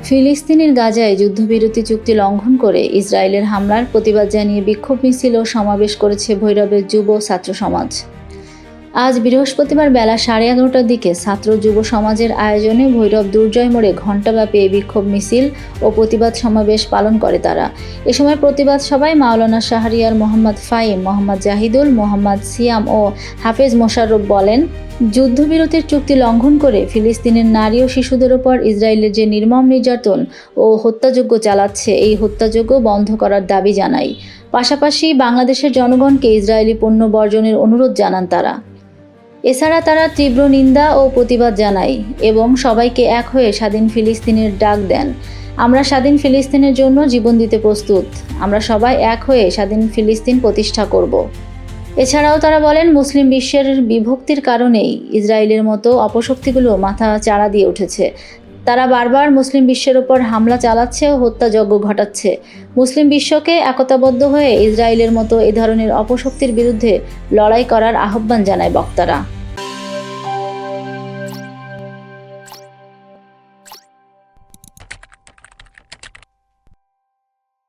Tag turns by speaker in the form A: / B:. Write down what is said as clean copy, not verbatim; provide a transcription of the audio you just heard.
A: ফিলিস্তিনের গাজায় যুদ্ধবিরতি চুক্তি লঙ্ঘন করে ইসরায়েলের হামলার প্রতিবাদ জানিয়ে বিক্ষোভ মিছিল ও সমাবেশ করেছে ভৈরবের যুব ছাত্র সমাজ। আজ বৃহস্পতিবার বেলা 11:30টার দিকে ছাত্র যুব সমাজের আয়োজনে ভৈরব দুর্জয় মোড়ে ঘণ্টাব্যাপী এই বিক্ষোভ মিছিল ও প্রতিবাদ সমাবেশ পালন করে তারা। এ সময় প্রতিবাদ সভায় মাওলানা শাহরিয়ার, মোহাম্মদ ফাহিম, মোহাম্মদ জাহিদুল, মোহাম্মদ সিয়াম ও হাফেজ মোশাররফ বলেন, যুদ্ধবিরতির চুক্তি লঙ্ঘন করে ফিলিস্তিনের নারী ও শিশুদের ওপর ইসরায়েলের যে নির্মম নির্যাতন ও হত্যাযজ্ঞ চালাচ্ছে, এই হত্যাযজ্ঞ বন্ধ করার দাবি জানাই। পাশাপাশি বাংলাদেশের জনগণকে ইসরায়েলি পণ্য বর্জনের অনুরোধ জানান তারা। এছাড়া তারা তীব্র নিন্দা ও প্রতিবাদ জানায় এবং সবাইকে এক হয়ে স্বাধীন ফিলিস্তিনের ডাক দেন। আমরা স্বাধীন ফিলিস্তিনের জন্য জীবন দিতে প্রস্তুত। আমরা সবাই এক হয়ে স্বাধীন ফিলিস্তিন প্রতিষ্ঠা করব। এছাড়াও তারা বলেন, মুসলিম বিশ্বের বিভক্তির কারণেই ইসরায়েলের মতো অপশক্তিগুলো মাথা চাড়া দিয়ে উঠেছে। তারা বারবার মুসলিম বিশ্বের ওপর হামলা চালাচ্ছে ও হত্যাযজ্ঞ ঘটাচ্ছে। মুসলিম বিশ্বকে একতাবদ্ধ হয়ে ইসরায়েলের মতো এ ধরনের অপশক্তির বিরুদ্ধে লড়াই করার আহ্বান জানায় বক্তারা।